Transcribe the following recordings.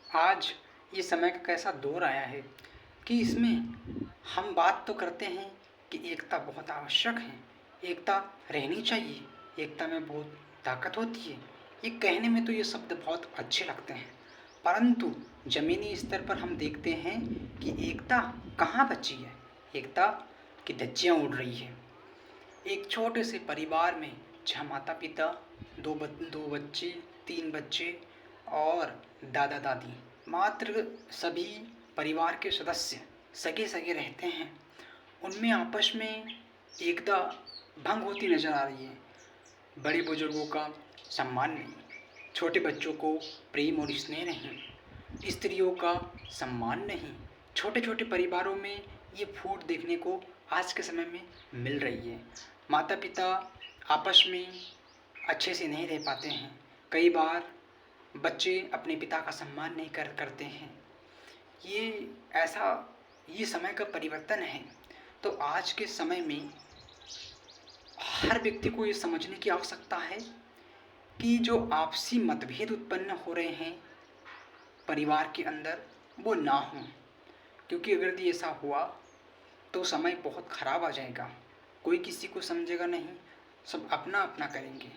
आज ये समय का कैसा दौर आया है कि इसमें हम बात तो करते हैं कि एकता बहुत आवश्यक है, एकता रहनी चाहिए, एकता में बहुत ताकत होती है। ये कहने में तो ये शब्द बहुत अच्छे लगते हैं, परंतु ज़मीनी स्तर पर हम देखते हैं कि एकता कहाँ बची है। एकता की धज्जियाँ उड़ रही है। एक छोटे से परिवार में 6 माता-पिता, 2 बच्चे, 3 बच्चे और दादा-दादी, मात्र सभी परिवार के सदस्य सगे-सगे रहते हैं। उनमें आपस में एकता भंग होती नज़र आ रही है। बड़े बुजुर्गों का सम्मान नहीं, छोटे बच्चों को प्रेम और स्नेह नहीं, स्त्रियों का सम्मान नहीं। छोटे-छोटे परिवारों में ये फूट देखने को आज के समय में मिल रही है। माता-पिता आपस में अच्छे से नहीं रह पाते हैं। कई बार बच्चे अपने पिता का सम्मान नहीं करते हैं। ये समय का परिवर्तन है। तो आज के समय में हर व्यक्ति को ये समझने की आवश्यकता है कि जो आपसी मतभेद उत्पन्न हो रहे हैं परिवार के अंदर, वो ना हों, क्योंकि अगर यदि ऐसा हुआ तो समय बहुत ख़राब आ जाएगा। कोई किसी को समझेगा नहीं, सब अपना-अपना करेंगे।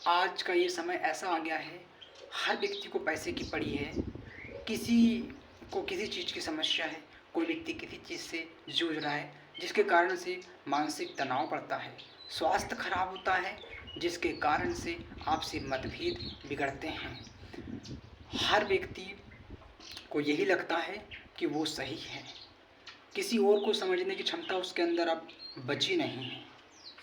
आज का ये समय ऐसा आ गया है, हर व्यक्ति को पैसे की पड़ी है, किसी को किसी चीज़ की समस्या है, कोई व्यक्ति किसी चीज़ से जूझ रहा है, जिसके कारण से मानसिक तनाव बढ़ता है, स्वास्थ्य खराब होता है, जिसके कारण से आपसी मतभेद बिगड़ते हैं। हर व्यक्ति को यही लगता है कि वो सही है, किसी और को समझने की क्षमता उसके अंदर अब बची नहीं है।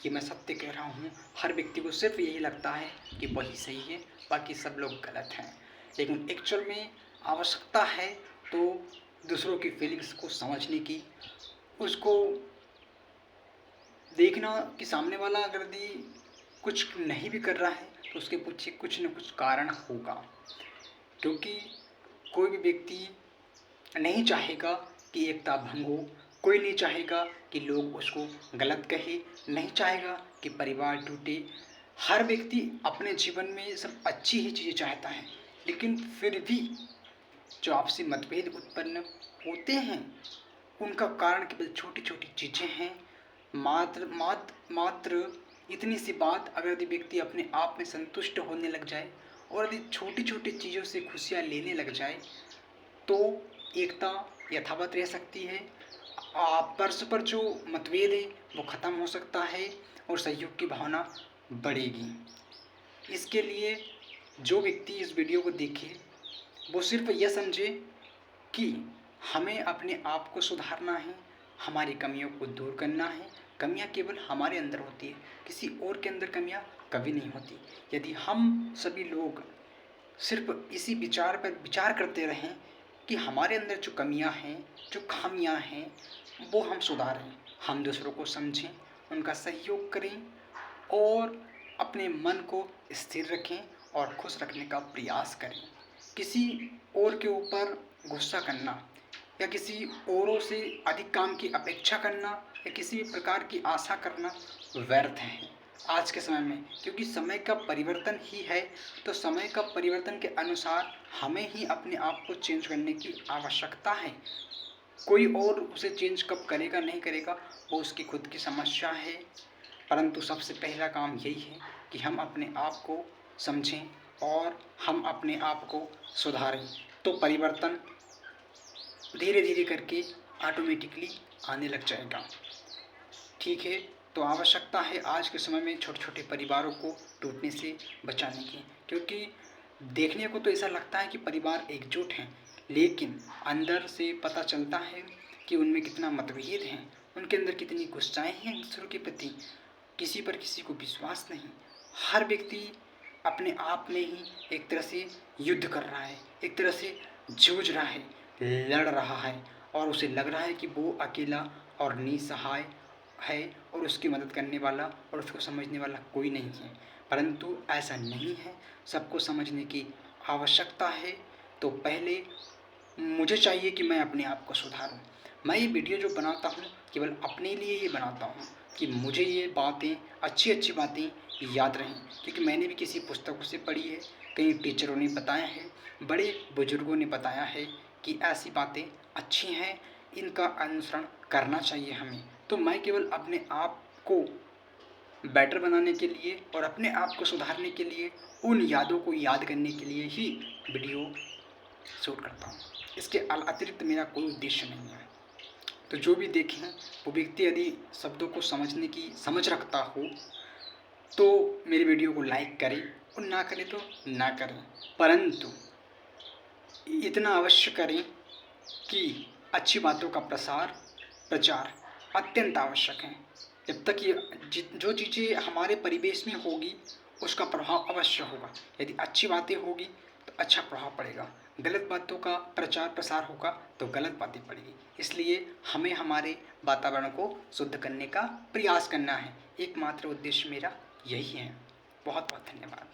ये मैं सत्य कह रहा हूँ। हर व्यक्ति को सिर्फ यही लगता है कि वही सही है, बाकी सब लोग गलत हैं। लेकिन एक्चुअल में आवश्यकता है तो दूसरों की फीलिंग्स को समझने की, उसको देखना कि सामने वाला अगर यदि कुछ नहीं भी कर रहा है तो उसके पीछे कुछ न कुछ कारण होगा, क्योंकि कोई भी व्यक्ति नहीं चाहेगा कि एकता भंग हो, कोई नहीं चाहेगा कि लोग उसको गलत कहे, नहीं चाहेगा कि परिवार टूटे। हर व्यक्ति अपने जीवन में सब अच्छी ही चीज़ें चाहता है, लेकिन फिर भी जो आपसी मतभेद उत्पन्न होते हैं उनका कारण केवल छोटी-छोटी चीज़ें हैं। मात्र इतनी सी बात, अगर यदि व्यक्ति अपने आप में संतुष्ट होने लग जाए और यदि छोटी-छोटी चीज़ों से खुशियाँ लेने लग जाए तो एकता यथावत रह सकती है। परस्पर जो मतभेद है वो ख़त्म हो सकता है और सहयोग की भावना बढ़ेगी। इसके लिए जो व्यक्ति इस वीडियो को देखे वो सिर्फ यह समझे कि हमें अपने आप को सुधारना है, हमारी कमियों को दूर करना है। कमियां केवल हमारे अंदर होती है, किसी और के अंदर कमियां कभी नहीं होती। यदि हम सभी लोग सिर्फ इसी विचार पर विचार करते रहें कि हमारे अंदर जो कमियां हैं, जो खामियां हैं, वो हम सुधारें, हम दूसरों को समझें, उनका सहयोग करें और अपने मन को स्थिर रखें और खुश रखने का प्रयास करें। किसी और के ऊपर गुस्सा करना या किसी औरों से अधिक काम की अपेक्षा करना या किसी भी प्रकार की आशा करना व्यर्थ है आज के समय में, क्योंकि समय का परिवर्तन ही है। तो समय का परिवर्तन के अनुसार हमें ही अपने आप को चेंज करने की आवश्यकता है। कोई और उसे चेंज कब करेगा नहीं करेगा वो उसकी खुद की समस्या है, परंतु सबसे पहला काम यही है कि हम अपने आप को समझें और हम अपने आप को सुधारें, तो परिवर्तन धीरे धीरे करके ऑटोमेटिकली आने लग जाएगा। ठीक है, तो आवश्यकता है आज के समय में छोटे छोटे परिवारों को टूटने से बचाने की, क्योंकि देखने को तो ऐसा लगता है कि परिवार एकजुट हैं, लेकिन अंदर से पता चलता है कि उनमें कितना मतभेद है, उनके अंदर कितनी गुस्साएँ हैं दूसरों के प्रति, किसी पर किसी को विश्वास नहीं। हर व्यक्ति अपने आप में ही एक तरह से युद्ध कर रहा है, एक तरह से जूझ रहा है, लड़ रहा है और उसे लग रहा है कि वो अकेला और निसहाय है और उसकी मदद करने वाला और उसको समझने वाला कोई नहीं है, परंतु ऐसा नहीं है। सबको समझने की आवश्यकता है। तो पहले मुझे चाहिए कि मैं अपने आप को सुधारूं। मैं ये वीडियो जो बनाता हूँ केवल अपने लिए ही बनाता हूँ कि मुझे ये बातें अच्छी अच्छी बातें याद रहें, क्योंकि मैंने भी किसी पुस्तकों से पढ़ी है, कई टीचरों ने बताया है, बड़े बुजुर्गों ने बताया है कि ऐसी बातें अच्छी हैं, इनका अनुसरण करना चाहिए हमें। तो मैं केवल अपने आप को बेटर बनाने के लिए और अपने आप को सुधारने के लिए, उन यादों को याद करने के लिए ही वीडियो शूट करता हूँ। इसके अतिरिक्त मेरा कोई उद्देश्य नहीं है। तो जो भी देखें वो व्यक्ति यदि शब्दों को समझने की समझ रखता हो तो मेरी वीडियो को लाइक करें, और ना करें तो ना करें, परंतु इतना अवश्य करें कि अच्छी बातों का प्रचार अत्यंत आवश्यक है। जब तक ये जो चीज़ें हमारे परिवेश में होगी उसका प्रभाव अवश्य होगा। यदि अच्छी बातें होगी तो अच्छा प्रभाव पड़ेगा, गलत बातों का प्रचार प्रसार होगा तो गलत बातें पड़ेगी। इसलिए हमें हमारे वातावरण को शुद्ध करने का प्रयास करना है। एकमात्र उद्देश्य मेरा यही है। बहुत बहुत धन्यवाद।